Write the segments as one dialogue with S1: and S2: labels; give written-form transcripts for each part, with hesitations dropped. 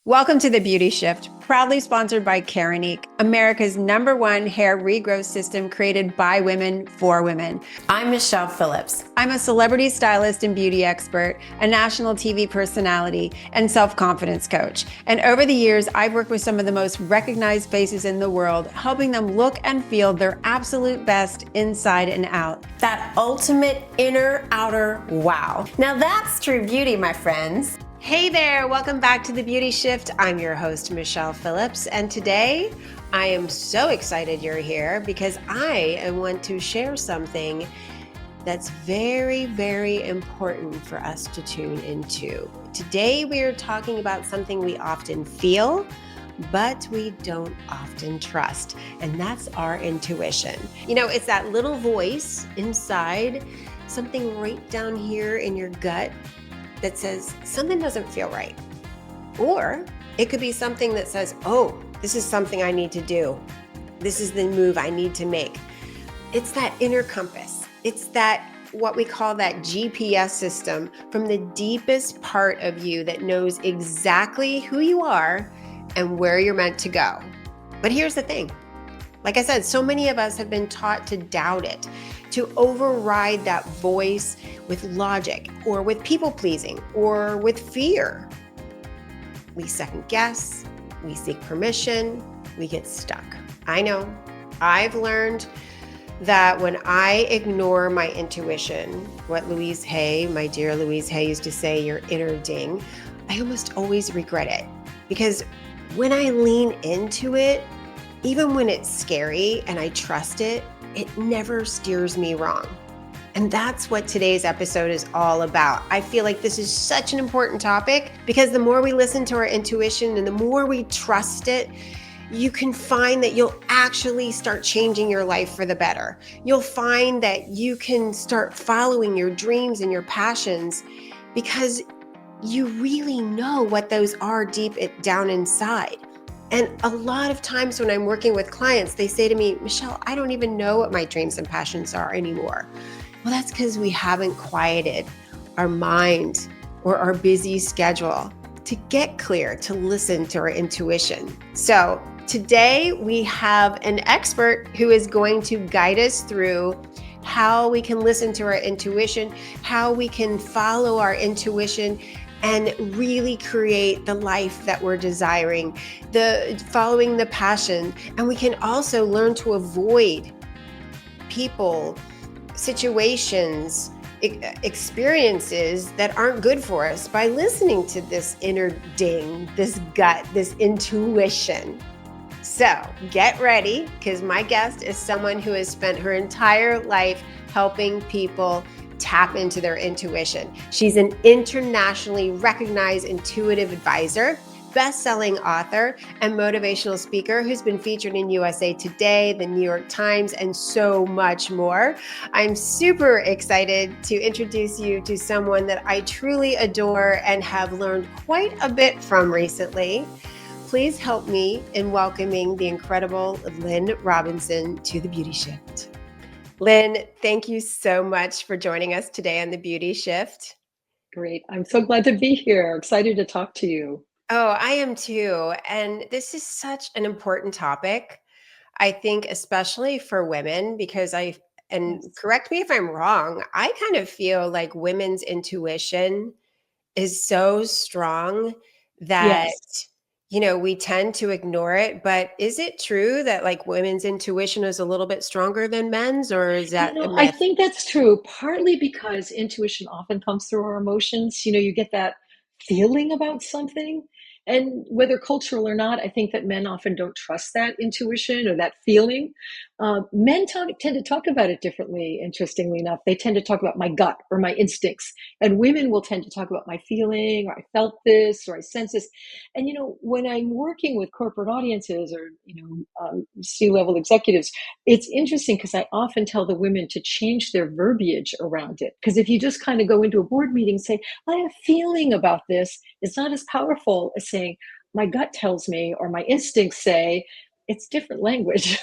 S1: Welcome to The Beauty Shift, proudly sponsored by Keranique, America's #1 hair regrowth system created by women for women.
S2: I'm Michelle Phillips.
S1: I'm a celebrity stylist and beauty expert, a national TV personality, and self-confidence coach. And over the years, I've worked with some of the most recognized faces in the world, helping them look and feel their absolute best inside and out.
S2: That ultimate inner outer wow. Now that's true beauty, my friends.
S1: Hey there, welcome back to The Beauty Shift. I'm your host, Michelle Phillips, and today I am so excited you're here because I want to share something that's very, very important for us to tune into. Today we are talking about something we often feel, but we don't often trust, and that's our intuition. You know, it's that little voice inside, something right down here in your gut that says something doesn't feel right. Or it could be something that says, oh, this is something I need to do. This is the move I need to make. It's that inner compass. It's that what we call that GPS system from the deepest part of you that knows exactly who you are and where you're meant to go. But here's the thing. Like I said, so many of us have been taught to doubt it, to override that voice with logic or with people pleasing or with fear. We second guess, we seek permission, we get stuck. I know, I've learned that when I ignore my intuition, what Louise Hay, my dear Louise Hay used to say, your inner ding, I almost always regret it. Because when I lean into it, even when it's scary and I trust it, it never steers me wrong. And that's what today's episode is all about. I feel like this is such an important topic because the more we listen to our intuition and the more we trust it, you can find that you'll actually start changing your life for the better. You'll find that you can start following your dreams and your passions because you really know what those are deep down inside. And a lot of times when I'm working with clients, they say to me, Michelle, I don't even know what my dreams and passions are anymore. Well, that's because we haven't quieted our mind or our busy schedule to get clear, to listen to our intuition. So today we have an expert who is going to guide us through how we can listen to our intuition, how we can follow our intuition and really create the life that we're desiring, following the passion. And we can also learn to avoid people, situations, experiences that aren't good for us by listening to this inner ding, this gut, this intuition. So get ready, because my guest is someone who has spent her entire life helping people tap into their intuition. She's an internationally recognized intuitive advisor, best-selling author, and motivational speaker who's been featured in USA Today, the New York Times, and so much more. I'm super excited to introduce you to someone that I truly adore and have learned quite a bit from recently. Please help me in welcoming the incredible Lynn Robinson to The Beauty Shift. Lynn, thank you so much for joining us today on The Beauty Shift.
S3: Great. I'm so glad to be here. Excited to talk to you.
S1: Oh, I am too. And this is such an important topic, I think, especially for women, because and
S3: Yes.
S1: correct me if I'm wrong, I kind of feel like women's intuition is so strong that
S3: Yes.
S1: we tend to ignore it. But is it true that like women's intuition is a little bit stronger than men's, or is that a
S3: I
S1: myth?
S3: think that's true, partly because intuition often comes through our emotions. You get that feeling about something. And whether cultural or not, I think that men often don't trust that intuition or that feeling. Men tend to talk about it differently, interestingly enough. They tend to talk about my gut or my instincts. And women will tend to talk about my feeling, or I felt this, or I sense this. And, when I'm working with corporate audiences or, C-level executives, it's interesting because I often tell the women to change their verbiage around it. Because if you just kind of go into a board meeting and say, I have a feeling about this, it's not as powerful as saying, my gut tells me, or my instincts say. It's different language.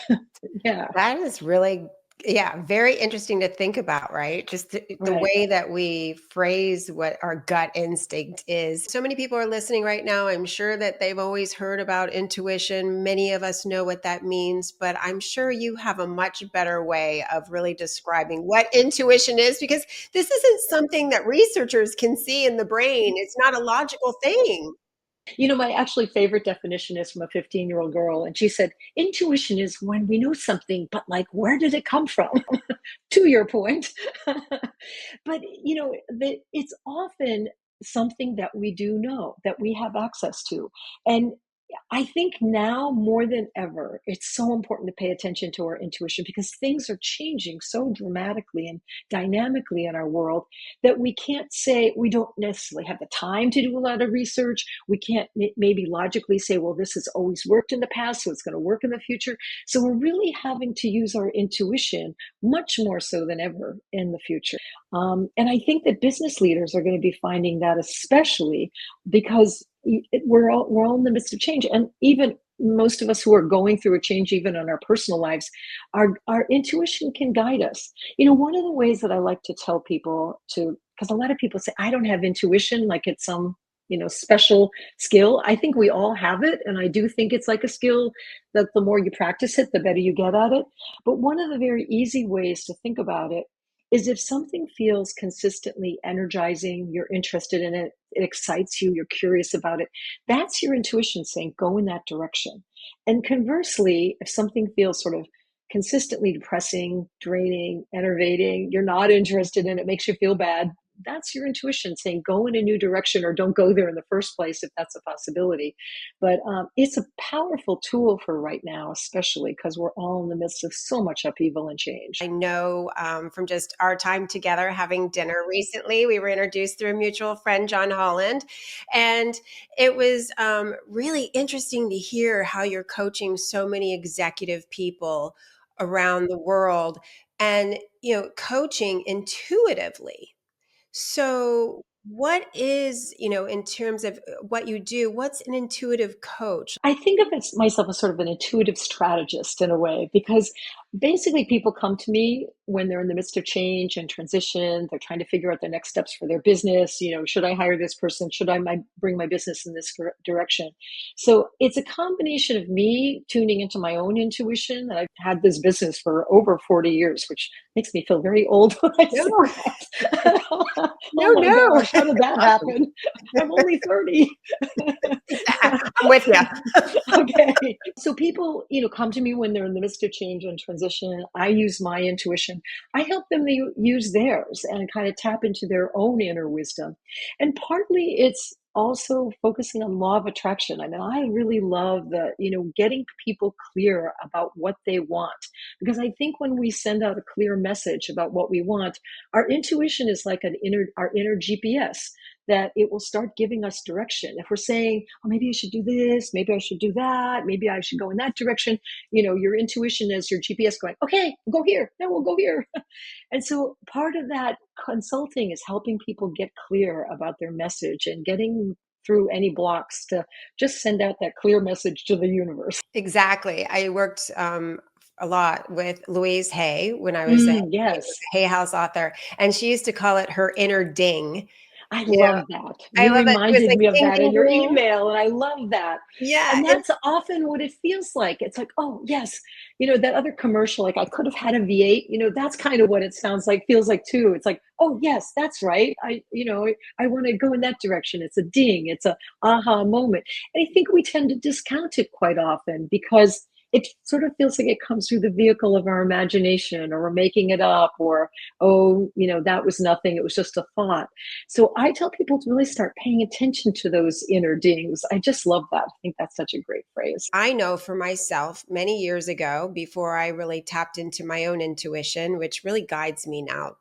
S3: Yeah.
S1: That is really Yeah, very interesting to think about, right? Just the
S3: Right.
S1: way that we phrase what our gut instinct is. So many people are listening right now. I'm sure that they've always heard about intuition. Many of us know what that means, but I'm sure you have a much better way of really describing what intuition is because this isn't something that researchers can see in the brain. It's not a logical thing.
S3: My actually favorite definition is from a 15-year-old girl, and she said, intuition is when we know something, but like, where did it come from? To your point. But it's often something that we do know, that we have access to. And I think now more than ever, it's so important to pay attention to our intuition because things are changing so dramatically and dynamically in our world that we can't say we don't necessarily have the time to do a lot of research. We can't maybe logically say, well, this has always worked in the past, so it's going to work in the future. So we're really having to use our intuition much more so than ever in the future. And I think that business leaders are going to be finding that especially because we're all in the midst of change, and even most of us who are going through a change, even in our personal lives, our intuition can guide us. One of the ways that I like to tell people to, because a lot of people say I don't have intuition, like it's some special skill. I think we all have it, and I do think it's like a skill that the more you practice it, the better you get at it. But one of the very easy ways to think about it is if something feels consistently energizing, you're interested in it, it excites you, you're curious about it, that's your intuition saying, go in that direction. And conversely, if something feels sort of consistently depressing, draining, enervating, you're not interested in it, makes you feel bad, that's your intuition saying, go in a new direction or don't go there in the first place if that's a possibility. But it's a powerful tool for right now, especially because we're all in the midst of so much upheaval and change.
S1: I know from just our time together having dinner recently, we were introduced through a mutual friend, John Holland. And it was really interesting to hear how you're coaching so many executive people around the world and, coaching intuitively. So, what is, in terms of what you do, what's an intuitive coach?
S3: I think of myself as sort of an intuitive strategist in a way, because basically people come to me when they're in the midst of change and transition. They're trying to figure out the next steps for their business. Should I hire this person? Should I bring my business in this direction? So it's a combination of me tuning into my own intuition. And I've had this business for over 40 years, which makes me feel very old when I
S1: No,
S3: say that.
S1: no,
S3: Oh my
S1: no.
S3: gosh, how did that
S1: Awesome.
S3: happen? I'm only 30.
S1: I'm with you.
S3: Okay. So people, come to me when they're in the midst of change and transition. I use my intuition. I help them use theirs and kind of tap into their own inner wisdom. And partly it's also focusing on law of attraction. I mean, I really love getting people clear about what they want. Because I think when we send out a clear message about what we want, our intuition is like our inner GPS that it will start giving us direction. If we're saying, oh, maybe I should do this, maybe I should do that, maybe I should go in that direction, your intuition is your GPS going, okay, we'll go here. No, we'll go here. And so part of that consulting is helping people get clear about their message and getting through any blocks to just send out that clear message to the universe.
S1: Exactly. I worked a lot with Louise Hay when I was a
S3: Yes,
S1: Hay House author, and she used to call it her inner ding.
S3: I
S1: You know,
S3: love that.
S1: I
S3: You
S1: love it. It was
S3: reminded
S1: like
S3: me of
S1: ding,
S3: that
S1: ding,
S3: in your
S1: ding.
S3: email, and I love that.
S1: Yeah,
S3: And that's often what it feels like. It's like, oh, yes, that other commercial, like I could have had a V8, that's kind of what it sounds like, feels like too. It's like, oh, yes, that's right. I want to go in that direction. It's a ding, it's a aha moment. And I think we tend to discount it quite often because it sort of feels like it comes through the vehicle of our imagination, or we're making it up, or, oh, that was nothing. It was just a thought. So I tell people to really start paying attention to those inner dings. I just love that. I think that's such a great phrase.
S1: I know for myself many years ago, before I really tapped into my own intuition, which really guides me now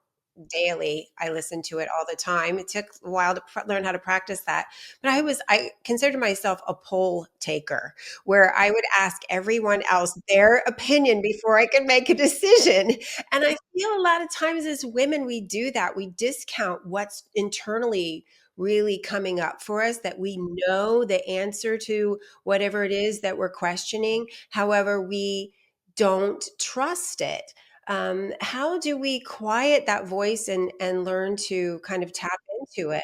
S1: daily. I listen to it all the time. It took a while to learn how to practice that. But I considered myself a poll taker where I would ask everyone else their opinion before I could make a decision. And I feel a lot of times as women, we do that. We discount what's internally really coming up for us, that we know the answer to whatever it is that we're questioning. However, we don't trust it. How do we quiet that voice and learn to kind of tap into it?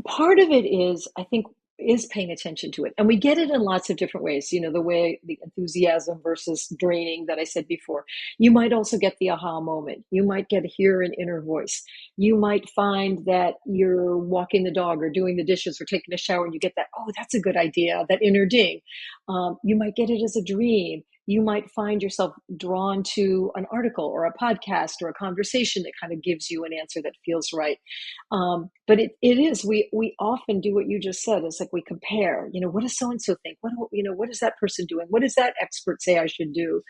S3: Part of it is, I think, is paying attention to it. And we get it in lots of different ways. The way the enthusiasm versus draining that I said before. You might also get the aha moment. You might hear an inner voice. You might find that you're walking the dog or doing the dishes or taking a shower and you get that, oh, that's a good idea, that inner ding. You might get it as a dream. You might find yourself drawn to an article or a podcast or a conversation that kind of gives you an answer that feels right. But it is, we often do what you just said. It's like we compare, what does so and so think? What is that person doing? What does that expert say I should do?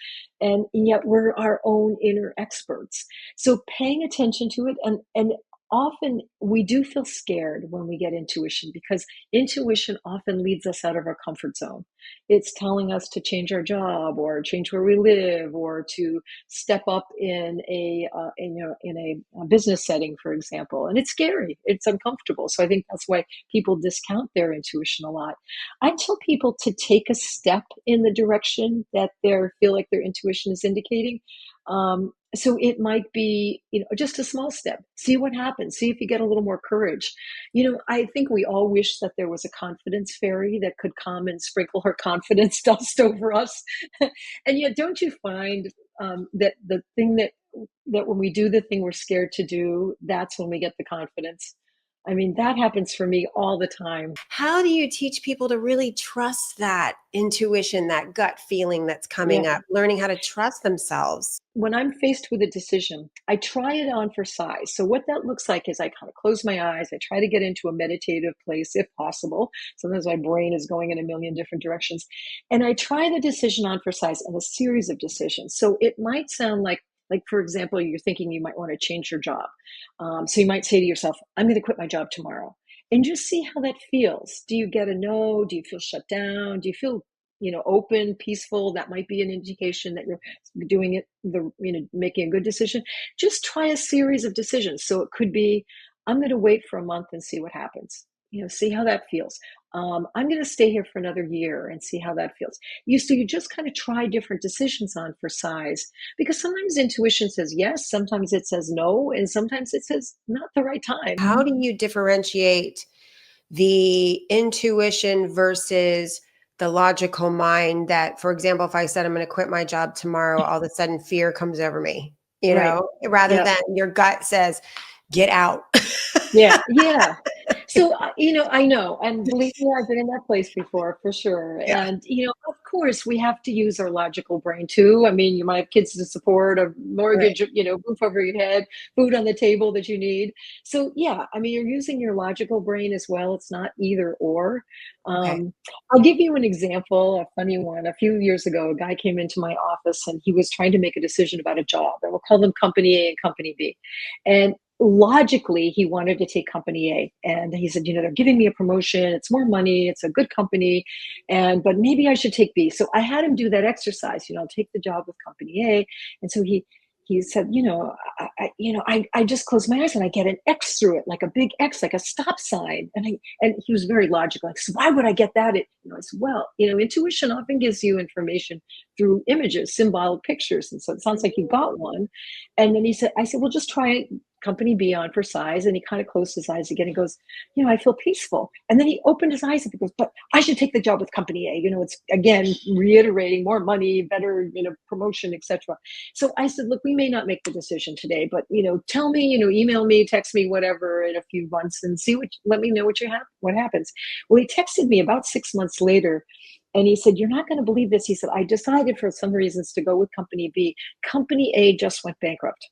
S3: And yet we're our own inner experts. So paying attention to it, and often we do feel scared when we get intuition, because intuition often leads us out of our comfort zone. It's telling us to change our job or change where we live or to step up in a business setting, for example. And it's scary. It's uncomfortable. So I think that's why people discount their intuition a lot. I tell people to take a step in the direction that they feel like their intuition is indicating. So it might be, just a small step. See what happens. See if you get a little more courage. I think we all wish that there was a confidence fairy that could come and sprinkle her confidence dust over us. And yet, don't you find that the thing that when we do the thing we're scared to do, that's when we get the confidence? I mean, that happens for me all the time.
S1: How do you teach people to really trust that intuition, that gut feeling that's
S3: Yeah.
S1: coming up, learning how to trust themselves?
S3: When I'm faced with a decision, I try it on for size. So what that looks like is I kind of close my eyes. I try to get into a meditative place if possible. Sometimes my brain is going in a million different directions. And I try the decision on for size and a series of decisions. So it might sound like, for example, you're thinking you might want to change your job. So you might say to yourself, I'm going to quit my job tomorrow. And just see how that feels. Do you get a no? Do you feel shut down? Do you feel open, peaceful? That might be an indication that you're doing it, making a good decision. Just try a series of decisions. So it could be, I'm going to wait for a month and see what happens. See how that feels. I'm going to stay here for another year and see how that feels. You just kind of try different decisions on for size, because sometimes intuition says yes, sometimes it says no, and sometimes it says not the right time.
S1: How do you differentiate the intuition versus the logical mind that, for example, if I said I'm going to quit my job tomorrow, all of a sudden fear comes over me,
S3: Right.
S1: rather
S3: Yeah.
S1: than your gut says, get out.
S3: Yeah. Yeah. So, I know, and believe me, I've been in that place before for sure.
S1: Yeah.
S3: And, of course, we have to use our logical brain too. I mean, you might have kids to support, a
S1: Right.
S3: mortgage, roof over your head, food on the table that you need. So, yeah, I mean, you're using your logical brain as well. It's not either or.
S1: Okay.
S3: Um, I'll give you an example, a funny one. A few years ago, a guy came into my office and he was trying to make a decision about a job, and we'll call them Company A and Company B. And logically he wanted to take company A, and he said, they're giving me a promotion, it's more money, it's a good company, but maybe I should take B. So I had him do that exercise, I'll take the job with company A. And so he said, I just close my eyes and I get an X through it, like a big X, like a stop sign. And he was very logical, like, so why would I get that? As well, intuition often gives you information through images, symbolic pictures. And so it sounds like you got one. And then I said, well, just try it, company B, on for size. And he kind of closed his eyes again and goes, I feel peaceful. And then he opened his eyes and he goes, but I should take the job with company A. It's again reiterating more money, better, promotion, etc. So I said, look, we may not make the decision today, but tell me, email me, text me, whatever, in a few months and let me know what happens. Well, he texted me about 6 months later. And he said, you're not going to believe this. He said, I decided for some reasons to go with company B. Company A just went bankrupt.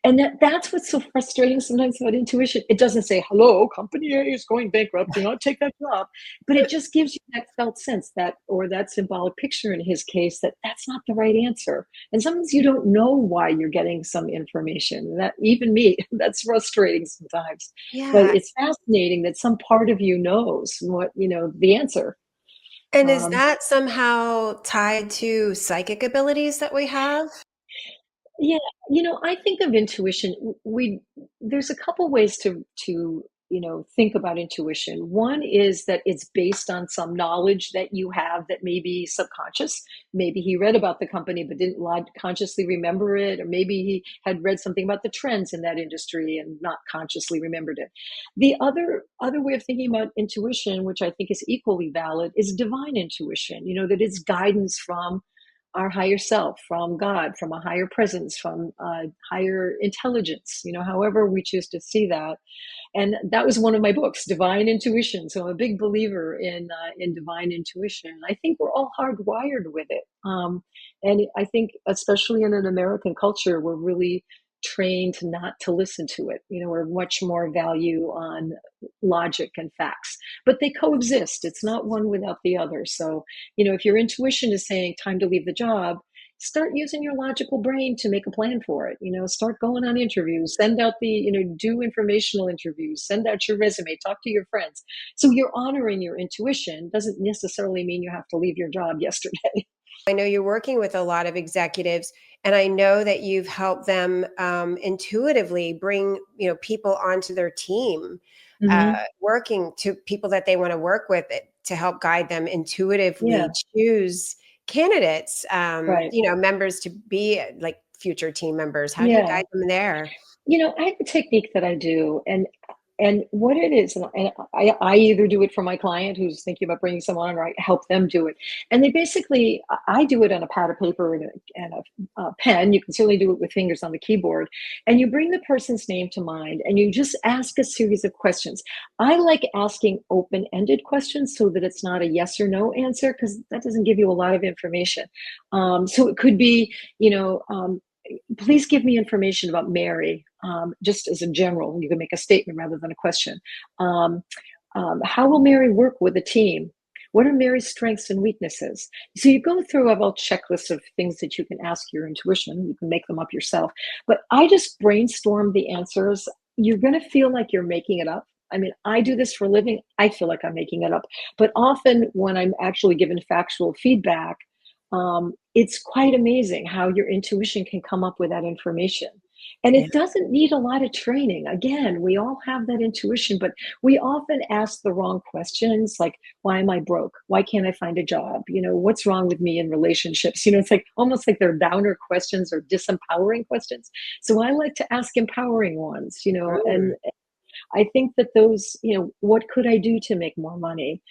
S3: And that's what's so frustrating sometimes about intuition. It doesn't say, hello, company A is going bankrupt, do not take that job. But it just gives you that felt sense, or that symbolic picture in his case, that that's not the right answer. And sometimes you don't know why you're getting some information. That, even me, that's frustrating sometimes. But
S1: Yeah.
S3: it's fascinating that some part of you knows what, the answer.
S1: And is
S3: Um,
S1: that somehow tied to psychic abilities that we have?
S3: Yeah, I think of intuition. There's a couple ways to think about intuition. One is that it's based on some knowledge that you have that may be subconscious. Maybe he read about the company but didn't consciously remember it, or maybe he had read something about the trends in that industry and not consciously remembered it. The other way of thinking about intuition, which I think is equally valid, is divine intuition. That it's guidance from our higher self, from God, from a higher presence, from higher intelligence, however we choose to see that. And that was one of my books, Divine Intuition. So I'm a big believer in divine intuition. I think we're all hardwired with it, and I think especially in an American culture, we're really trained not to listen to it. We're much more value on logic and facts, but they coexist. It's not one without the other. So if your intuition is saying time to leave the job, start using your logical brain to make a plan for it. Start going on interviews, send out do informational interviews, send out your resume, talk to your friends. So you're honoring your intuition. Doesn't necessarily mean you have to leave your job yesterday.
S1: I know you're working with a lot of executives, and I know that you've helped them intuitively bring people onto their team,
S3: Hmm.
S1: working to people that they want to work with to help guide them intuitively
S3: Yeah,
S1: choose candidates,
S3: right.
S1: members to be like future team members. How do you
S3: Yeah.
S1: guide them there?
S3: I have a technique that I do, and what it is, and I either do it for my client who's thinking about bringing someone on, or I help them do it. And they basically, I do it on a pad of paper and a pen. You can certainly do it with fingers on the keyboard, and you bring the person's name to mind, and you just ask a series of questions. I like asking open-ended questions so that it's not a yes or no answer, because that doesn't give you a lot of information. So it could be, please give me information about Mary, just as a general. You can make a statement rather than a question. Um, how will Mary work with a team? What are Mary's strengths and weaknesses? So you go through a whole checklist of things that you can ask your intuition. You can make them up yourself. But I just brainstorm the answers. You're going to feel like you're making it up. I mean, I do this for a living. I feel like I'm making it up. But often when I'm actually given factual feedback, it's quite amazing how your intuition can come up with that information. And
S1: Yeah.
S3: it doesn't need a lot of training. Again, we all have that intuition, but we often ask the wrong questions like, why am I broke? Why can't I find a job? What's wrong with me in relationships? It's like almost like they're downer questions or disempowering questions. So I like to ask empowering ones, and
S1: Mm.
S3: I think that those, what could I do to make more money?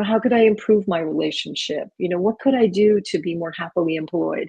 S3: How could I improve my relationship? What could I do to be more happily employed?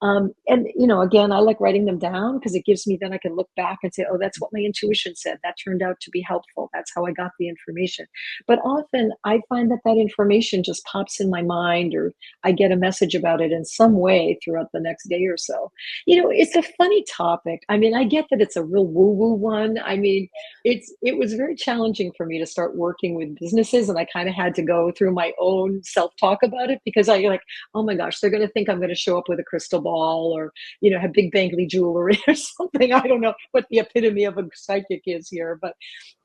S3: And, again, I like writing them down because it gives me, then I can look back and say, oh, that's what my intuition said. That turned out to be helpful. That's how I got the information. But often I find that that information just pops in my mind, or I get a message about it in some way throughout the next day or so. It's a funny topic. I mean, I get that it's a real woo woo one. I mean, it was very challenging for me to start working with businesses, and I kind of had to go through my own self-talk about it, because I like, oh my gosh, they're going to think I'm going to show up with a crystal ball, or have big bangly jewelry or something. I don't know what the epitome of a psychic is here, but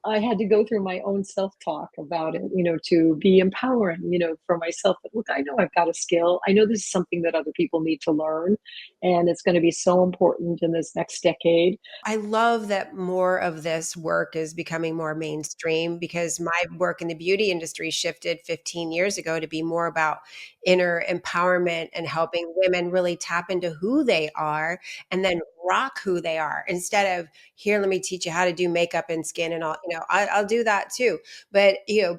S3: I had to go through my own self-talk about it, to be empowering, for myself. But look, I know I've got a skill. I know this is something that other people need to learn, and it's going to be so important in this next decade.
S1: I love that more of this work is becoming more mainstream, because my work in the beauty industry shifted 15 years ago to be more about inner empowerment and helping women really tap into who they are and then rock who they are, instead of here, let me teach you how to do makeup and skin and all. I'll do that too. But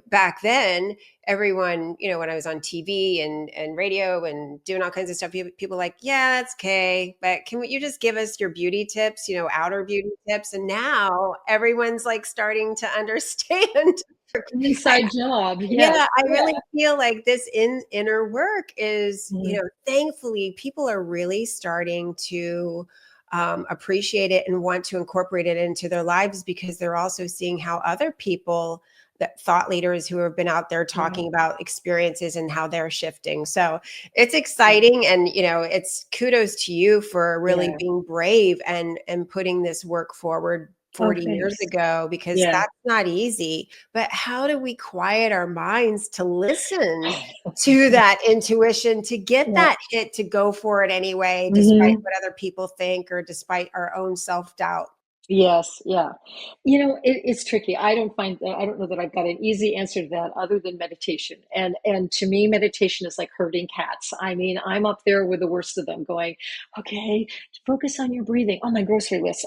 S1: back then, everyone, when I was on TV and radio and doing all kinds of stuff, people like, yeah, that's okay, but you just give us your beauty tips, outer beauty tips? And now everyone's like starting to understand.
S3: An inside job, yes.
S1: Yeah, I really
S3: Yeah.
S1: feel like this inner work is,
S3: Mhm.
S1: thankfully people are really starting to appreciate it and want to incorporate it into their lives, because they're also seeing how other people, that thought leaders who have been out there
S3: Yeah.
S1: talking about experiences and how they're shifting. So it's
S3: Yeah.
S1: exciting, and it's kudos to you for really
S3: Yeah.
S1: being brave and putting this work forward
S3: Oh,
S1: 40 years
S3: thanks.
S1: ago, because
S3: Yeah.
S1: that's not easy. But how do we quiet our minds to listen to that intuition, to get
S3: Yeah.
S1: that hit to go for it anyway, despite
S3: Mhm.
S1: what other people think or despite our own self-doubt?
S3: Yes, yeah. It's tricky. I don't know that I've got an easy answer to that other than meditation. And to me, meditation is like herding cats. I mean, I'm up there with the worst of them going, okay, focus on your breathing. On my grocery list.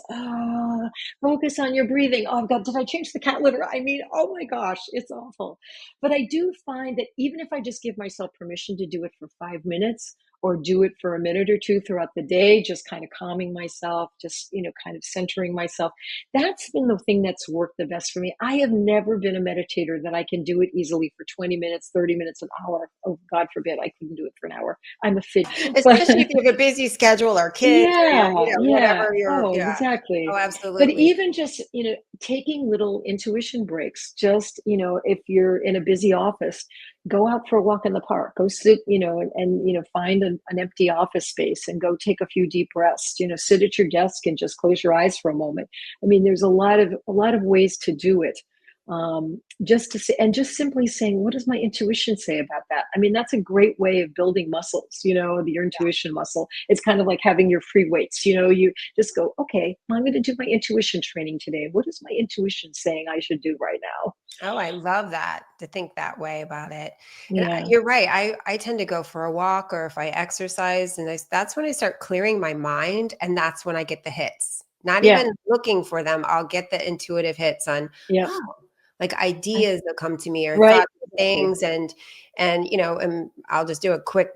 S3: Focus on your breathing. Oh God, did I change the cat litter? I mean, oh my gosh, it's awful. But I do find that even if I just give myself permission to do it for 5 minutes, or do it for a minute or two throughout the day, just kind of calming myself, just, kind of centering myself. That's been the thing that's worked the best for me. I have never been a meditator that I can do it easily for 20 minutes, 30 minutes, an hour. Oh, God forbid, I couldn't do it for an hour. I'm a fit, but
S1: Especially if you have a busy schedule or kids or you're,
S3: yeah, yeah.
S1: whatever you're,
S3: Oh,
S1: yeah.
S3: exactly.
S1: Oh,
S3: But
S1: absolutely.
S3: even just, taking little intuition breaks, just, if you're in a busy office, go out for a walk in the park, go sit, and find an empty office space and go take a few deep breaths, sit at your desk and just close your eyes for a moment. I mean, there's a lot of ways to do it. Just to say, and just simply saying, what does my intuition say about that? I mean, that's a great way of building muscles, your intuition muscle. It's kind of like having your free weights, you just go, okay, I'm going to do my intuition training today. What is my intuition saying I should do right now?
S1: Oh, I love that, to think that way about it. And
S3: Yeah.
S1: you're right. I tend to go for a walk or if I exercise, and that's when I start clearing my mind, and that's when I get the hits. Not
S3: Yeah.
S1: even looking for them, I'll get the intuitive hits on,
S3: Yeah.
S1: oh, like
S3: I-
S1: ideas that come to me or
S3: right.
S1: thoughts of
S3: Exactly.
S1: things, and I'll just do a quick,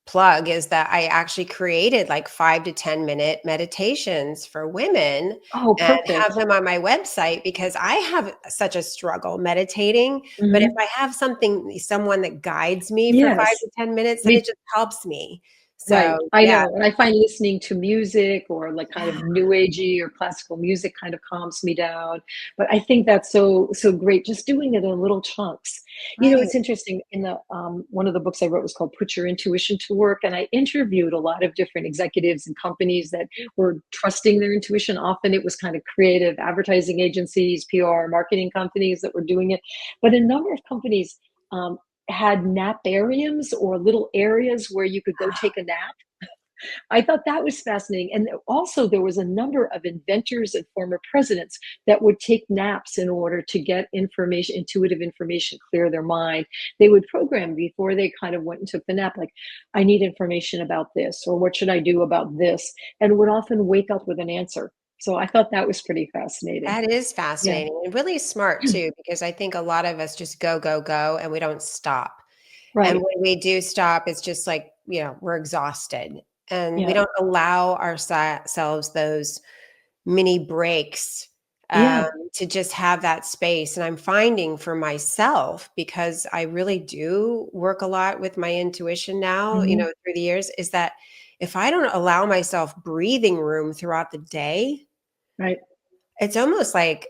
S1: plug is that I actually created like 5 to 10 minute meditations for women
S3: Oh,
S1: and have
S3: perfect.
S1: them on my website because I have such a struggle meditating. But if
S3: Hmm.
S1: I have someone that guides me for five
S3: Yes.
S1: to 10 minutes, then it
S3: Me
S1: just helps me.
S3: Right.
S1: So,
S3: I
S1: yeah.
S3: know. And I find listening to music or like kind
S1: Yeah.
S3: of new agey or classical music kind of calms me down. But I think that's so great. Just doing it in little chunks.
S1: Right.
S3: It's interesting. In the one of the books I wrote was called Put Your Intuition to Work. And I interviewed a lot of different executives and companies that were trusting their intuition. Often it was kind of creative advertising agencies, PR, marketing companies that were doing it. But a number of companies um, had napariums or little areas where you could go take a nap. I thought that was fascinating. And also, there was a number of inventors and former presidents that would take naps in order to get information, intuitive information, clear their mind. They would program before they kind of went and took the nap, like, I need information about this, or what should I do about this? And would often wake up with an answer. So I thought that was pretty fascinating.
S1: That is
S3: Yeah.
S1: fascinating and really smart too, because I think a lot of us just go, go, go, and we don't stop. And
S3: Right.
S1: when we do stop, it's just like, we're exhausted and we
S3: Yeah.
S1: don't allow ourselves those mini breaks um,
S3: Yeah.
S1: to just have that space. And I'm finding for myself, because I really do work a lot with my intuition now,
S3: Hmm.
S1: through the years, is that if I don't allow myself breathing room throughout the day,
S3: Right.
S1: it's almost like,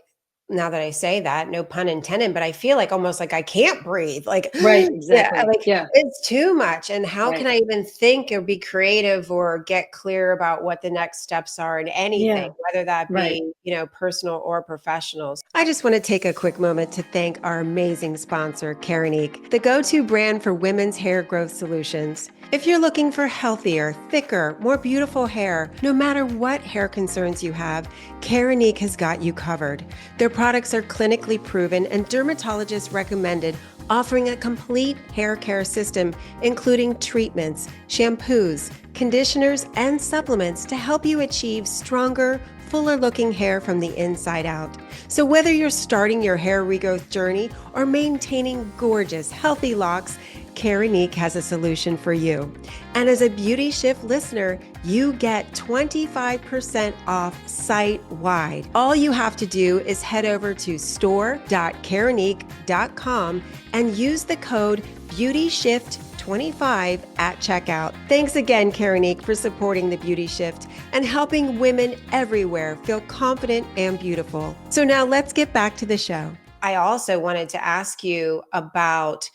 S1: now that I say that, no pun intended, but I feel like almost like I can't breathe. Like,
S3: Right.
S1: yeah,
S3: Exactly.
S1: like
S3: Yeah.
S1: it's too much. And how can
S3: Right.
S1: I even think or be creative or get clear about what the next steps are in anything,
S3: Yeah.
S1: whether that
S3: Right.
S1: be, personal or professional? I just want to take a quick moment to thank our amazing sponsor, Keranique, the go-to brand for women's hair growth solutions. If you're looking for healthier, thicker, more beautiful hair, no matter what hair concerns you have, Keranique has got you covered. Their products are clinically proven and dermatologist recommended, offering a complete hair care system, including treatments, shampoos, conditioners, and supplements to help you achieve stronger, fuller looking hair from the inside out. So whether you're starting your hair regrowth journey or maintaining gorgeous, healthy locks, Keranique has a solution for you. And as a Beauty Shift listener, you get 25% off site-wide. All you have to do is head over to store.keranique.com and use the code BeautyShift25 at checkout. Thanks again, Keranique, for supporting the Beauty Shift and helping women everywhere feel confident and beautiful. So now let's get back to the show. I also wanted to ask you about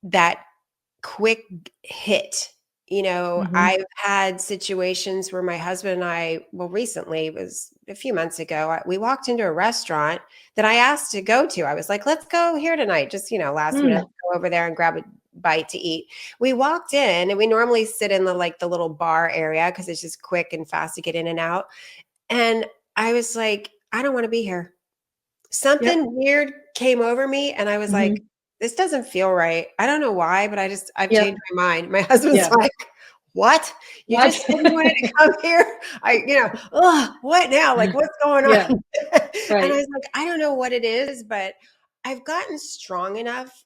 S1: that quick hit.
S3: Hmm.
S1: I've had situations where my husband and I, well, recently, it was a few months ago, we walked into a restaurant that I asked to go to. I was like, let's go here tonight. Just, last minute,
S3: Mm.
S1: go over there and grab a bite to eat. We walked in and we normally sit in the little bar area because it's just quick and fast to get in and out. And I was like, I don't want to be here.
S3: Yep.
S1: Something weird came over me and I was like,
S3: Hmm.
S1: this doesn't feel right. I don't know why, but I've changed
S3: Yep.
S1: my mind. My husband's
S3: Yeah.
S1: like, what? You
S3: What?
S1: just said you wanted to come here? What now? Like, what's going on?
S3: Yeah.
S1: And I
S3: Right.
S1: was like, I don't know what it is, but I've gotten strong enough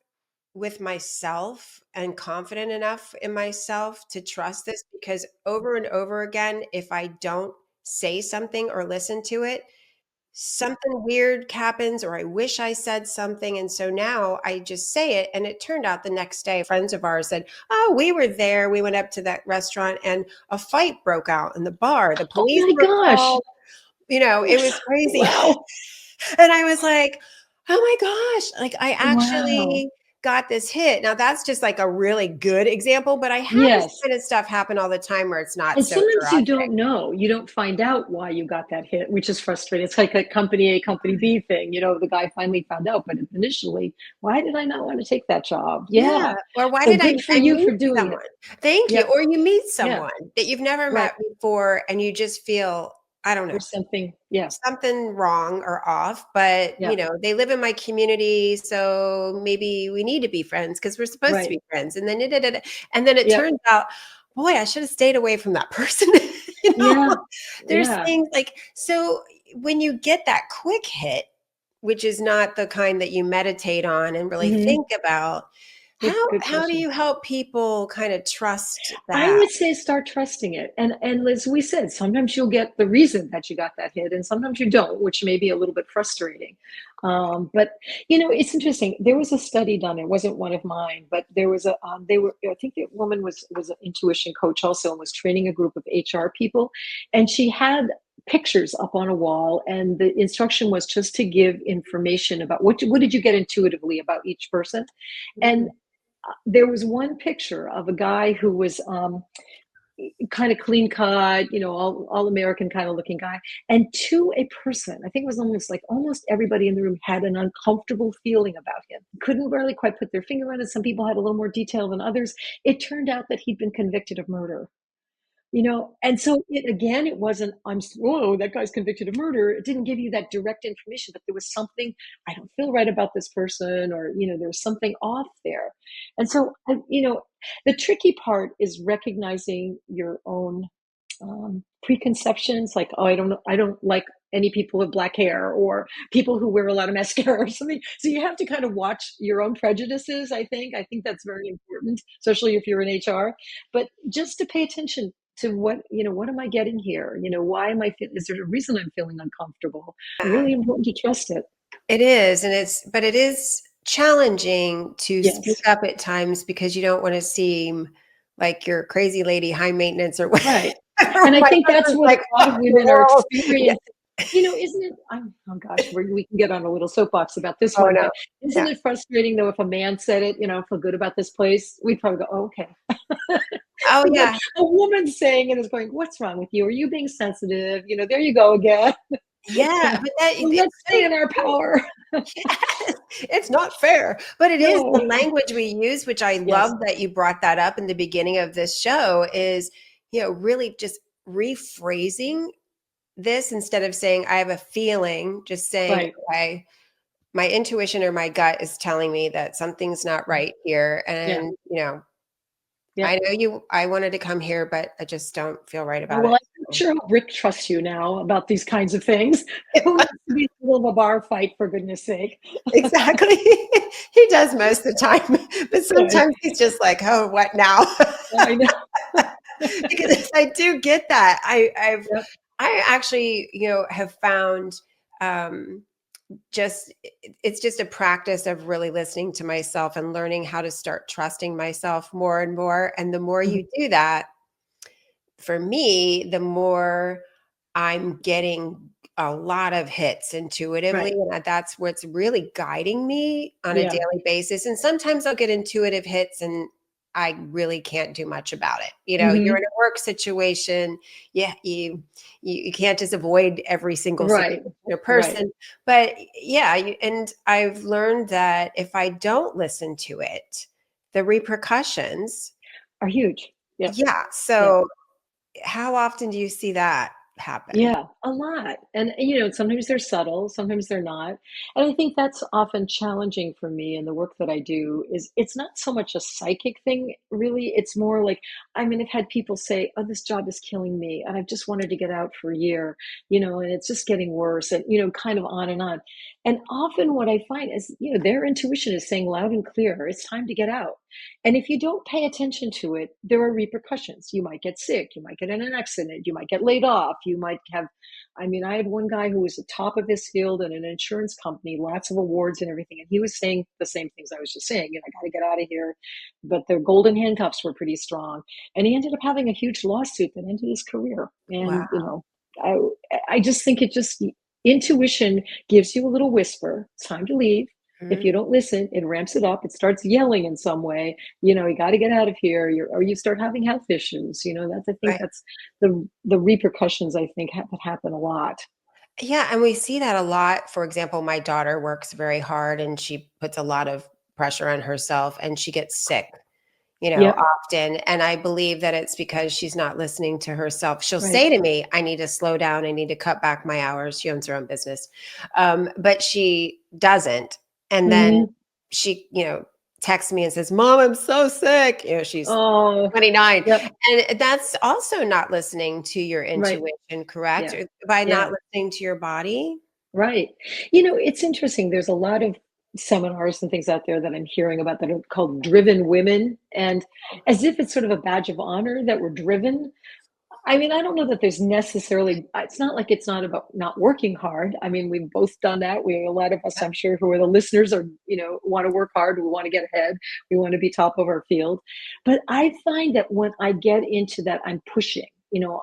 S1: with myself and confident enough in myself to trust this because over and over again, if I don't say something or listen to it, something weird happens or I wish I said something. And so now I just say it. And it turned out the next day, friends of ours said, oh, we were there. We went up to that restaurant and a fight broke out in the bar. The
S3: Oh
S1: police
S3: my
S1: were
S3: gosh.
S1: called. It was crazy.
S3: Wow.
S1: And I was like, oh my gosh, like I
S3: Wow.
S1: actually got this hit. Now that's just like a really good example, but I have this
S3: Yes.
S1: kind of stuff happen all the time where it's not
S3: And
S1: so
S3: sometimes you
S1: drastic.
S3: don't know. You don't find out why you got that hit, which is frustrating. It's like a company A, company B thing. The guy finally found out, but initially, why did I not want to take that job?
S1: Yeah.
S3: Yeah.
S1: Or why
S3: So
S1: did
S3: good for
S1: I
S3: you
S1: meet
S3: for doing
S1: someone?
S3: it.
S1: Thank you.
S3: Yep.
S1: Or you meet
S3: Yeah.
S1: someone that you've never
S3: Right.
S1: met before and you just feel, I don't know,
S3: There's something. Yeah.
S1: something wrong or off, but
S3: Yeah.
S1: they live in my community, so maybe we need to be friends because we're supposed to
S3: Right.
S1: be friends. And then it
S3: Yep.
S1: turns out, boy, I should have stayed away from that person. you know,
S3: Yeah.
S1: there's
S3: Yeah.
S1: things like so when you get that quick hit, which is not the kind that you meditate on and really
S3: Hmm.
S1: think about,
S3: Good
S1: how do
S3: question.
S1: you help people kind of trust
S3: I
S1: that?
S3: would say start trusting it. And as we said, sometimes you'll get the reason that you got that hit, and sometimes you don't, which may be a little bit frustrating. But it's interesting. There was a study done. It wasn't one of mine, but there was a. They were. I think the woman was an intuition coach also, and was training a group of HR people, and she had pictures up on a wall, and the instruction was just to give information about what did you get intuitively about each person. And
S1: Mm,
S3: there was one picture of a guy who was kind of clean cut, all American kind of looking guy. And to a person, I think it was almost like almost everybody in the room had an uncomfortable feeling about him. Couldn't really quite put their finger on it. Some people had a little more detail than others. It turned out that he'd been convicted of murder. And so it wasn't, whoa, that guy's convicted of murder. It didn't give you that direct information, but there was something, I don't feel right about this person, or, there was something off there. And so, the tricky part is recognizing your own preconceptions, like, oh, I don't like any people with black hair or people who wear a lot of mascara or something. So you have to kind of watch your own prejudices. I think that's very important, especially if you're in HR. But just to pay attention to what am I getting here? Why am I is there a reason I'm feeling uncomfortable?
S1: yeah.
S3: Really important to trust it.
S1: It is, and it is challenging to speak
S3: Yes.
S1: up at times because you don't want to seem like you're a crazy lady, high maintenance or whatever.
S3: Right. And I
S1: My
S3: think that's
S1: husband's
S3: what
S1: like,
S3: a lot of
S1: "Fuck the
S3: women are
S1: world." Yeah.
S3: experiencing. Isn't it? Oh gosh, we can get on a little soapbox about this
S1: Oh,
S3: one,
S1: no.
S3: but isn't
S1: Yeah.
S3: it frustrating though if a man said it, I feel good about this place, we'd probably go, oh, okay.
S1: Oh,
S3: But
S1: yeah.
S3: a woman saying it is going, what's wrong with you? Are you being sensitive? There you go again.
S1: Yeah, but that
S3: Well,
S1: it's
S3: let's stay
S1: so
S3: in our
S1: true.
S3: power.
S1: Yes. It's not fair, but it is
S3: No.
S1: the language we use, which I love
S3: Yes.
S1: that you brought that up in the beginning of this show is, really just rephrasing this instead of saying, "I have a feeling," just saying,
S3: Right.
S1: "Okay, my intuition or my gut is telling me that something's not right here,
S3: Yeah.
S1: and,
S3: Yeah.
S1: I wanted to come here, but I just don't feel right
S3: Oh,
S1: about
S3: well,
S1: it."
S3: I'm
S1: So
S3: sure Rick trusts you now about these kinds of things. Who wants to be in the middle of a bar fight, for goodness sake?
S1: exactly. He does most of the time, but
S3: Good.
S1: sometimes he's just like, "Oh, what now?"
S3: I know.
S1: Because I do get that.
S3: Yep.
S1: I actually, have found, um, just it's just a practice of really listening to myself and learning how to start trusting myself more and more, and the more
S3: Mhm.
S1: you do that, for me, the more I'm getting a lot of hits intuitively,
S3: Right.
S1: and that's what's really guiding me on a
S3: Yeah.
S1: daily basis, and sometimes I'll get intuitive hits and I really can't do much about it. You're
S3: Mhm.
S1: in a work situation, yeah, you can't just avoid every single
S3: Right.
S1: situation or
S3: Right.
S1: person, but yeah, and I've learned that if I don't listen to it, the repercussions.
S3: Are huge. Yep.
S1: Yeah,
S3: Yep.
S1: so how often do you see that? happen?
S3: Yeah, a lot. And, sometimes they're subtle, sometimes they're not. And I think that's often challenging for me in the work that I do is it's not so much a psychic thing, really. It's more like, I mean, I've had people say, oh, this job is killing me. And I've just wanted to get out for a year, and it's just getting worse and, kind of on and on. And often what I find is, their intuition is saying loud and clear, it's time to get out. And if you don't pay attention to it, there are repercussions. You might get sick, you might get in an accident, you might get laid off, you might have, I mean, I had one guy who was the top of his field in an insurance company, lots of awards and everything. And he was saying the same things I was just saying, I got to get out of here. But the golden handcuffs were pretty strong. And he ended up having a huge lawsuit that ended his career. And,
S1: Wow.
S3: I, I just think intuition gives you a little whisper, it's time to leave. If
S1: Mhm.
S3: you don't listen, it ramps it up. It starts yelling in some way. You got to get out of here. Or you start having health issues. I think
S1: Right.
S3: that's the repercussions. I think that happen a lot.
S1: Yeah, and we see that a lot. For example, my daughter works very hard and she puts a lot of pressure on herself and she gets sick,
S3: Yep.
S1: often. And I believe that it's because she's not listening to herself. She'll
S3: Right.
S1: say to me, I need to slow down. I need to cut back my hours. She owns her own business. But she doesn't. And then
S3: Hmm.
S1: she, texts me and says, Mom, I'm so sick. She's
S3: Oh.
S1: 29.
S3: Yep.
S1: And that's also not listening to your
S3: Right.
S1: intuition, correct?
S3: Yeah.
S1: By not
S3: Yeah.
S1: listening to your body?
S3: Right. It's interesting. There's a lot of seminars and things out there that I'm hearing about that are called driven women, and as if it's sort of a badge of honor that we're driven. I mean, I don't know that there's necessarily, it's not like it's not about not working hard. I mean, we've both done that. A lot of us, I'm sure, who are the listeners are, want to work hard. We want to get ahead. We want to be top of our field. But I find that when I get into that, I'm pushing,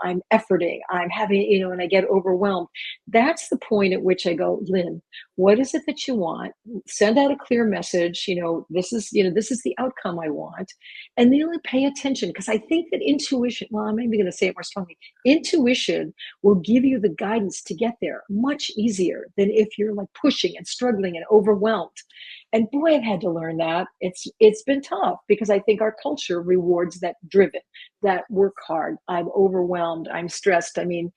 S3: I'm efforting, I'm having, and I get overwhelmed. That's the point at which I go, Lynn, what is it that you want? Send out a clear message. This is the outcome I want, and really pay attention, because I think that intuition, well, I'm maybe going to say it more strongly, intuition will give you the guidance to get there much easier than if you're like pushing and struggling and overwhelmed. And boy, I've had to learn that. It's been tough because I think our culture rewards that driven, that work hard, I'm overwhelmed, I'm stressed, I mean,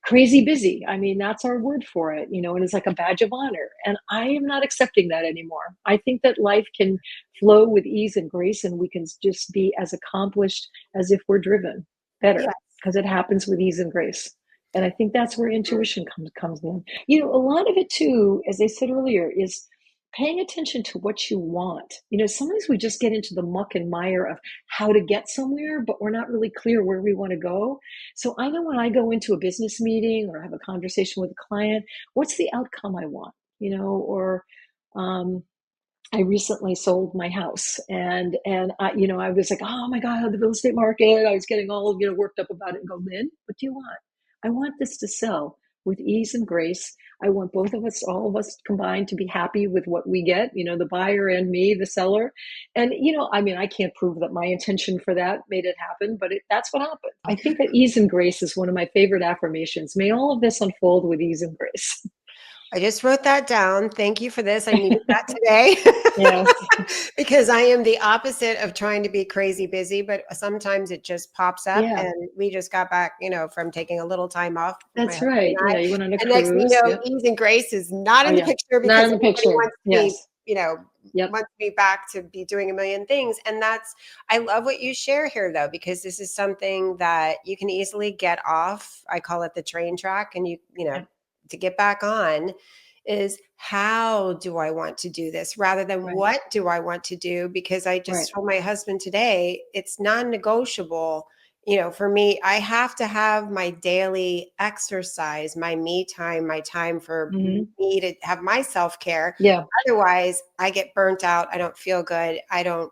S3: crazy busy. I mean, that's our word for it, and it's like a badge of honor. And I am not accepting that anymore. I think that life can flow with ease and grace, and we can just be as accomplished as if we're driven
S1: Yeah.
S3: better, because it happens with ease and grace. And I think that's where intuition comes in. A lot of it too, as I said earlier, is paying attention to what you want. Sometimes we just get into the muck and mire of how to get somewhere, but we're not really clear where we want to go. So I know when I go into a business meeting or have a conversation with a client, what's the outcome I want? Or um, I recently sold my house, and I was like, oh my God, the real estate market. I was getting all, worked up about it, and go, Lynn, what do you want? I want this to sell with ease and grace. I want both of us, all of us combined, to be happy with what we get, the buyer and me, the seller. And, I mean, I can't prove that my intention for that made it happen, but that's what happened. I think that ease and grace is one of my favorite affirmations. May all of this unfold with ease and grace.
S1: I just wrote that down. Thank you for this. I needed that today
S3: Yes.
S1: because I am the opposite of trying to be crazy busy, but sometimes it just pops up.
S3: Yeah.
S1: And we just got back, from taking a little time off, my
S3: That's
S1: husband
S3: right.
S1: and I.
S3: Yeah, you went on a
S1: And next thing you
S3: cruise.
S1: know,
S3: Yep.
S1: ease and grace is not
S3: Oh,
S1: in the
S3: yeah.
S1: picture
S3: Not
S1: because
S3: in the
S1: everybody
S3: picture.
S1: wants to be,
S3: Yes. Yep.
S1: wants me back to be doing a million things. And I love what you share here though, because this is something that you can easily get off. I call it the train track. And
S3: Yep.
S1: to get back on is how do I want to do this rather than
S3: Right.
S1: what do I want to do? Because I
S3: Right.
S1: just told my husband today, it's non negotiable. For me, I have to have my daily exercise, my me time, my time for
S3: Hmm.
S1: me to have my self care.
S3: Yeah.
S1: Otherwise, I get burnt out. I don't feel good. I don't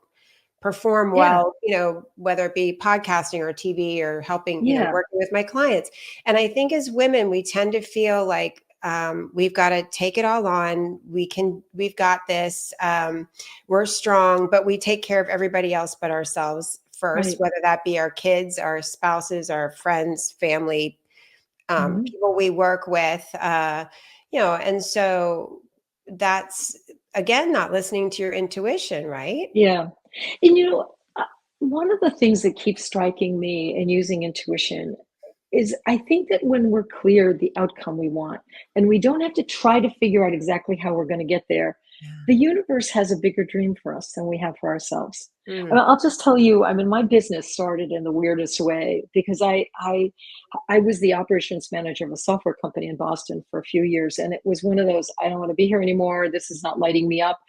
S1: perform
S3: Yeah.
S1: well, whether it be podcasting or TV or helping,
S3: Yeah.
S1: working with my clients. And I think as women, we tend to feel like we've got to take it all on. We've got this. We're strong, but we take care of everybody else but ourselves first,
S3: Right.
S1: whether that be our kids, our spouses, our friends, family,
S3: Hmm.
S1: people we work with, and so that's again not listening to your intuition, right?
S3: Yeah. And one of the things that keeps striking me in using intuition is I think that when we're clear the outcome we want, and we don't have to try to figure out exactly how we're going to get there,
S1: Yeah.
S3: the universe has a bigger dream for us than we have for ourselves. And
S1: Mm.
S3: I'll just tell you, I mean, my business started in the weirdest way because I was the operations manager of a software company in Boston for a few years, and it was one of those, I don't want to be here anymore. This is not lighting me up.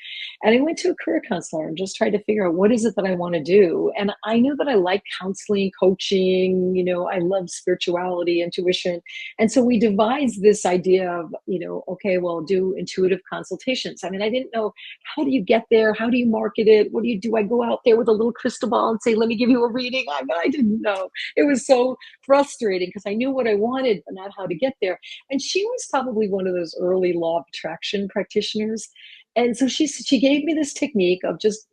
S3: And I went to a career counselor and just tried to figure out what is it that I want to do. And I knew that I like counseling, coaching, I love spirituality, intuition. And so we devised this idea of, okay, well, do intuitive consultations. I mean, I didn't know, how do you get there? How do you market it? What do you do? I go out there with a little crystal ball and say, let me give you a reading. I didn't know. It was so frustrating because I knew what I wanted, but not how to get there. And she was probably one of those early law of attraction practitioners. And so she gave me this technique of just,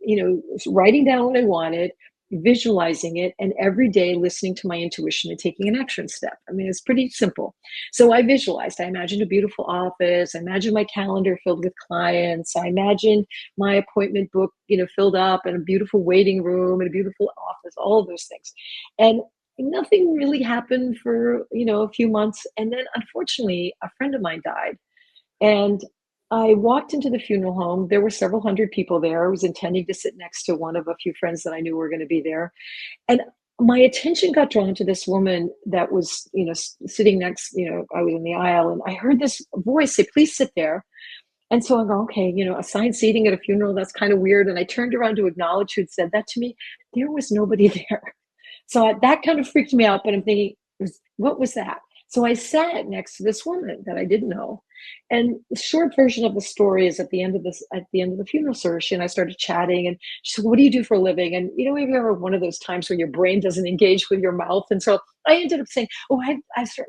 S3: writing down what I wanted, visualizing it, and every day listening to my intuition and taking an action step. I mean, it's pretty simple. So I visualized, I imagined a beautiful office. I imagined my calendar filled with clients. I imagined my appointment book, filled up, and a beautiful waiting room and a beautiful office, all of those things. And nothing really happened for, a few months. And then unfortunately, a friend of mine died. And I walked into the funeral home. There were several hundred people there. I was intending to sit next to one of a few friends that I knew were going to be there. And my attention got drawn to this woman that was, sitting next, I was in the aisle, and I heard this voice say, please sit there. And so I go, okay, assigned seating at a funeral, that's kind of weird. And I turned around to acknowledge who'd said that to me. There was nobody there. So that kind of freaked me out, but I'm thinking, what was that? So I sat next to this woman that I didn't know. And the short version of the story is at the end of the funeral service, she and I started chatting, and she said, what do you do for a living? And if you're ever one of those times where your brain doesn't engage with your mouth. And so I ended up saying, oh,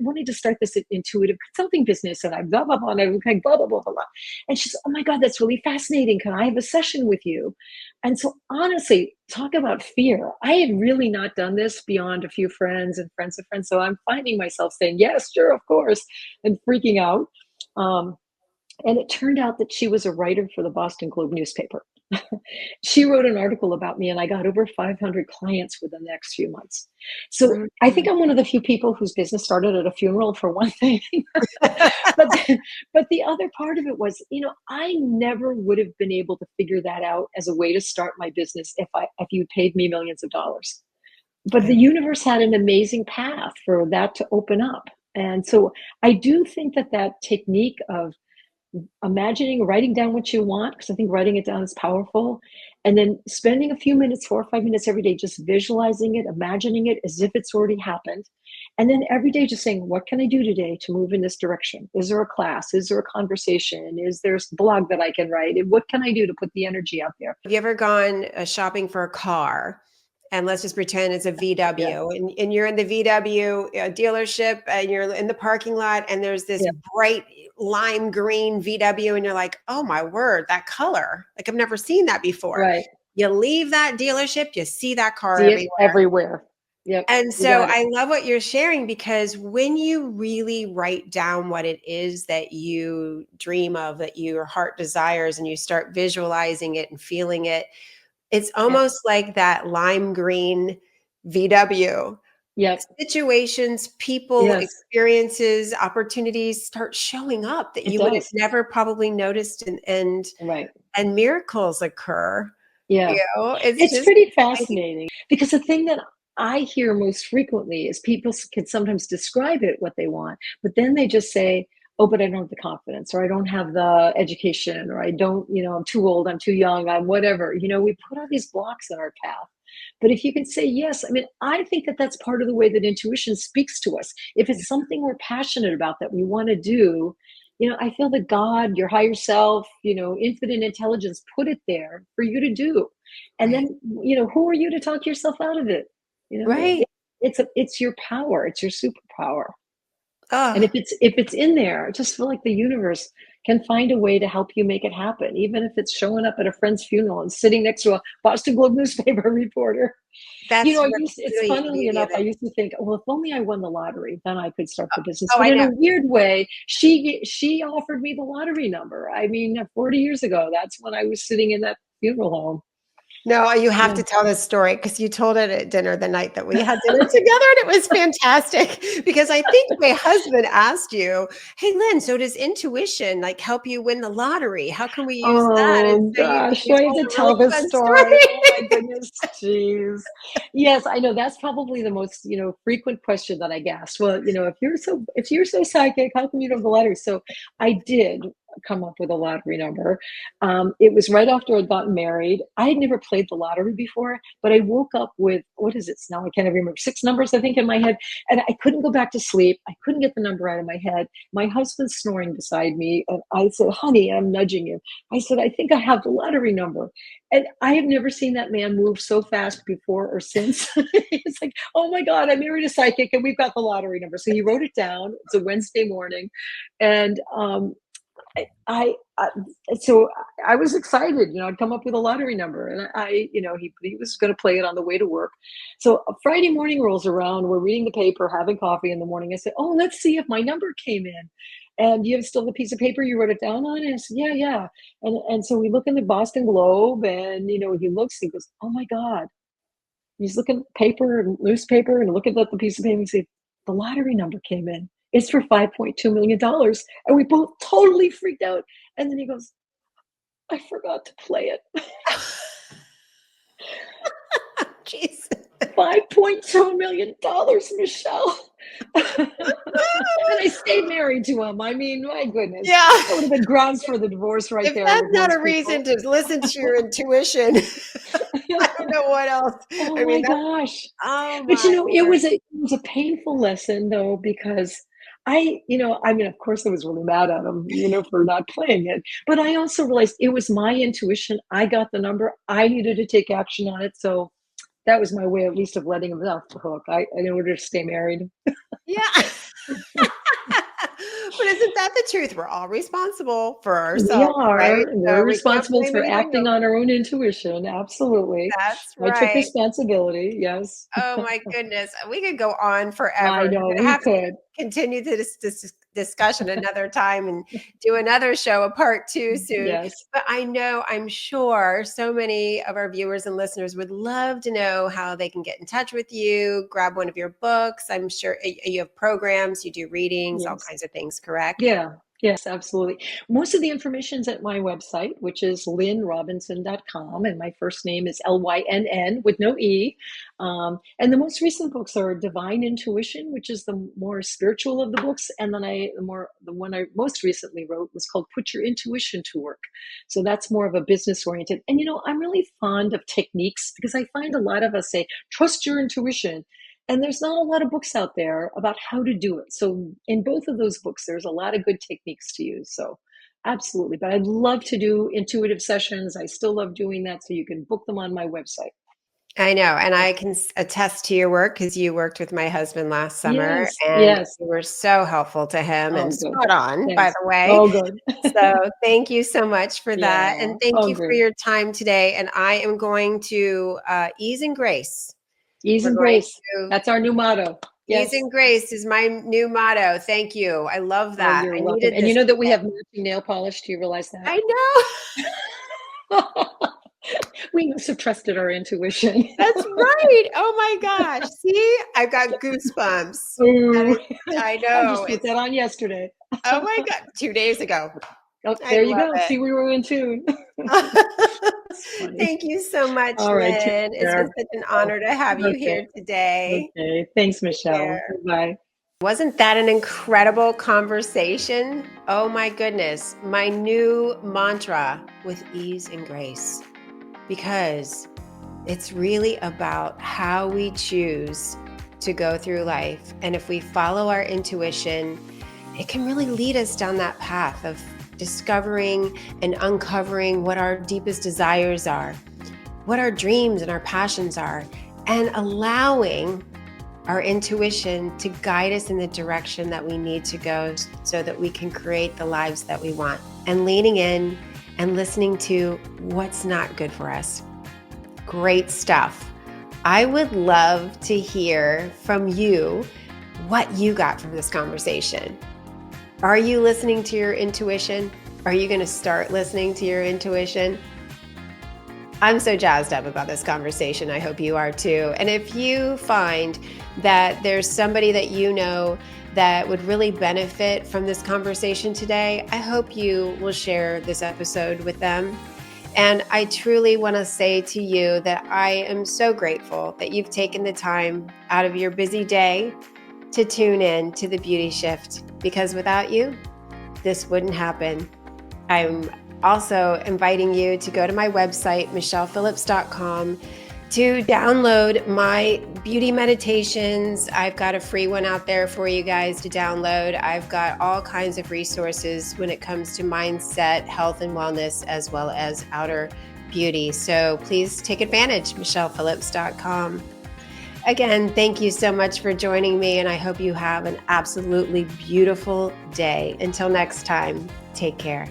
S3: wanted to start this intuitive consulting business, and I blah, blah, blah, and I was like, blah, blah, blah, blah, blah. And she's, oh my God, that's really fascinating. Can I have a session with you? And so honestly, talk about fear. I had really not done this beyond a few friends and friends of friends. So I'm finding myself saying, yes, sure, of course, and freaking out. Um, and it turned out that she was a writer for the Boston Globe newspaper. She wrote an article about me, and I got over 500 clients within the next few months. So I think
S1: Mhm.
S3: I'm one of the few people whose business started at a funeral, for one thing. but the other part of it was, I never would have been able to figure that out as a way to start my business if you paid me millions of dollars. But the
S1: Right.
S3: universe had an amazing path for that to open up. And so I do think that technique of imagining, writing down what you want, because I think writing it down is powerful, and then spending a few minutes, 4 or 5 minutes every day, just visualizing it, imagining it as if it's already happened. And then every day just saying, what can I do today to move in this direction? Is there a class? Is there a conversation? Is there a blog that I can write? And what can I do to put the energy out there?
S1: Have you ever gone shopping for a car? And let's just pretend it's a
S3: Yeah.
S1: VW, and you're in the VW dealership, and you're in the parking lot, and there's this
S3: Yeah.
S1: bright lime green VW, and you're like, oh my word, that color. Like, I've never seen that before.
S3: Right.
S1: You leave that dealership, you see that car
S3: See it
S1: everywhere.
S3: everywhere. Yep.
S1: And
S3: You
S1: so
S3: got it.
S1: I love what you're sharing, because when you really write down what it is that you dream of, that your heart desires, and you start visualizing it and feeling it, it's
S3: Yep.
S1: almost like that lime green VW.
S3: Yep.
S1: Situations, people,
S3: Yes,
S1: experiences, opportunities start showing up that
S3: it
S1: you would have
S3: does.
S1: never probably noticed,
S3: Right.
S1: and miracles occur.
S3: Yeah.
S1: It's
S3: It's
S1: just
S3: pretty
S1: exciting.
S3: fascinating because the thing that I hear most frequently is people can sometimes describe it what they want, but then they just say, "Oh, but I don't have the confidence, or I don't have the education, or I don't, I'm too old, I'm too young, I'm whatever." We put all these blocks in our path. But if you can say yes, I mean, I think that that's part of the way that intuition speaks to us. If
S1: Yeah.
S3: it's something we're passionate about that we want to do, I feel that God, your higher self, infinite intelligence put it there for you to do. And
S1: Right.
S3: then, who are you to talk yourself out of it?
S1: Right.
S3: It's your power, it's your superpower. And
S1: Oh,
S3: if it's in there, I just feel like the universe can find a way to help you make it happen, even if it's showing up at a friend's funeral and sitting next to a Boston Globe newspaper reporter.
S1: that's what
S3: It's
S1: really the
S3: funnily
S1: beauty
S3: enough,
S1: of
S3: I
S1: it.
S3: used to think, well, if only I won the lottery, then I could start the business.
S1: Oh,
S3: But
S1: I
S3: in
S1: know.
S3: a weird way, she offered me the lottery number. I mean, 40 years ago, that's when I was sitting in that funeral home.
S1: No, you have
S3: Yeah.
S1: to tell this story because you told it at dinner the night that we had dinner together, and it was fantastic because I think my husband asked you, "Hey, Lynn, so does intuition, like, help you win the lottery? How can we use that?" And
S3: Oh
S1: so
S3: gosh,
S1: you
S3: do I have
S1: told
S3: to
S1: a really
S3: tell this
S1: fun
S3: story? Oh
S1: story.
S3: my goodness, jeez. Yes, I know that's probably the most, frequent question that I get asked. Well, if you're so psychic, how come you don't have the lottery? So I did come up with a lottery number. It was right after I'd gotten married. I had never played the lottery before, but I woke up with what is it now? I can't even remember, six numbers, I think, in my head, and I couldn't go back to sleep. I couldn't get the number out of my head. My husband's snoring beside me, and I said, "Honey," I'm nudging him. I said, "I think I have the lottery number." And I have never seen that man move so fast before or since. It's like, "Oh my God, I married a psychic and we've got the lottery number." So he wrote it down. It's a Wednesday morning. And I so I was excited, I'd come up with a lottery number, and he was going to play it on the way to work. So a Friday morning rolls around, we're reading the paper, having coffee in the morning. I said, "Oh, let's see if my number came in. And you have still the piece of paper you wrote it down on?" And I said, "Yeah, yeah." And so we look in the Boston Globe, and he looks, he goes, "Oh my God." He's looking at paper and newspaper and looking at the piece of paper and say, "The lottery number came in. It's for $5.2 million." And we both totally freaked out. And then he goes, "I forgot to play it."
S1: Jeez.
S3: $5.2 million, Michelle. And I stayed married to him. I mean, my goodness.
S1: Yeah.
S3: That would have been grounds for the divorce right
S1: If
S3: there
S1: that's
S3: with
S1: not a
S3: most
S1: reason
S3: people.
S1: to listen to your intuition, I don't know what else.
S3: Oh
S1: I mean,
S3: my
S1: that's
S3: gosh.
S1: oh
S3: But
S1: my
S3: it
S1: word.
S3: was a painful lesson though, because I mean, of course I was really mad at him, for not playing it. But I also realized it was my intuition. I got the number. I needed to take action on it. So that was my way, at least, of letting him off the hook. In order to stay married.
S1: Yeah. But isn't that the truth? We're all responsible for
S3: We
S1: ourselves,
S3: are,
S1: right?
S3: and we're
S1: So we can't
S3: responsible
S1: blame
S3: for
S1: anything
S3: acting
S1: else.
S3: on our own intuition. Absolutely.
S1: That's
S3: I took
S1: right.
S3: responsibility. Yes.
S1: Oh my goodness. We could go on
S3: I
S1: forever.
S3: know
S1: We're gonna
S3: we
S1: have to
S3: could.
S1: continue this discussion another time and do another show, a part two soon.
S3: Yes.
S1: But I'm sure so many of our viewers and listeners would love to know how they can get in touch with you, grab one of your books. I'm sure you have programs, you do readings, all
S3: Yes.
S1: kinds of things, correct?
S3: Yeah. Yes, absolutely. Most of the information's at my website, which is lynnrobinson.com, and my first name is Lynn with no E. And the most recent books are Divine Intuition, which is the more spiritual of the books, and then the one I most recently wrote was called Put Your Intuition to Work. So that's more of a business oriented. And I'm really fond of techniques because I find a lot of us say, trust your intuition. And there's not a lot of books out there about how to do it. So in both of those books, there's a lot of good techniques to use. So absolutely. But I'd love to do intuitive sessions. I still love doing that. So you can book them on my website.
S1: I know, and I can attest to your work because you worked with my husband last summer,
S3: Yes.
S1: and
S3: Yes.
S1: you were so helpful to him
S3: Oh,
S1: and
S3: good.
S1: spot on, by
S3: Thanks.
S1: the way.
S3: Oh, good.
S1: So thank you so much for that,
S3: Yeah.
S1: and thank
S3: Oh,
S1: you for
S3: great.
S1: your time today. And I am going to ease and grace.
S3: Ease
S1: We're
S3: and
S1: going
S3: grace.
S1: to
S3: That's our new motto.
S1: ease
S3: Yes.
S1: and grace is my new motto. Thank you. I love
S3: Oh,
S1: that.
S3: you're
S1: I
S3: welcome.
S1: needed
S3: And you
S1: this
S3: know that we
S1: today.
S3: have matching nail polish. Do you realize that?
S1: I know.
S3: We must have trusted our intuition.
S1: That's right. Oh my gosh. See, I've got goosebumps. That
S3: Ooh,
S1: is, I
S3: I
S1: know.
S3: just put that on yesterday.
S1: Oh my god, 2 days ago.
S3: Oh,
S1: I
S3: there you
S1: love
S3: go. See, we were in tune.
S1: it.
S3: That's funny.
S1: Thank you so much,
S3: All right, take
S1: Lynn. It's been
S3: care.
S1: such an honor to have you
S3: Okay,
S1: here today.
S3: okay. Thanks,
S1: Take care.
S3: Michelle. Bye.
S1: Wasn't that an incredible conversation? Oh my goodness. My new mantra with ease and grace. Because it's really about how we choose to go through life. And if we follow our intuition, it can really lead us down that path of discovering and uncovering what our deepest desires are, what our dreams and our passions are, and allowing our intuition to guide us in the direction that we need to go so that we can create the lives that we want. And leaning in and listening to what's not good for us. Great stuff. I would love to hear from you what you got from this conversation. Are you listening to your intuition? Are you going to start listening to your intuition? I'm so jazzed up about this conversation. I hope you are too. And if you find that there's somebody that you know that would really benefit from this conversation today, I hope you will share this episode with them. And I truly want to say to you that I am so grateful that you've taken the time out of your busy day to tune in to the Beauty Shift, because without you, this wouldn't happen. I'm also inviting you to go to my website, michellephillips.com, to download my beauty meditations. I've got a free one out there for you guys to download. I've got all kinds of resources when it comes to mindset, health, and wellness, as well as outer beauty. So please take advantage, michellephillips.com. Again, thank you so much for joining me, and I hope you have an absolutely beautiful day. Until next time, take care.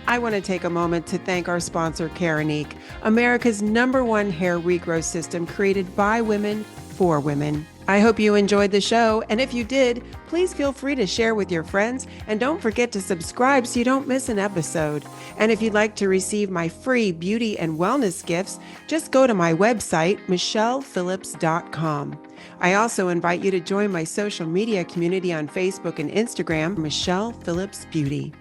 S4: I want to take a moment to thank our sponsor, Keranique, America's #1 hair regrowth system created by women for women. I hope you enjoyed the show, and if you did, please feel free to share with your friends, and don't forget to subscribe so you don't miss an episode. And if you'd like to receive my free beauty and wellness gifts, just go to my website, michellephillips.com. I also invite you to join my social media community on Facebook and Instagram, Michelle Phillips Beauty.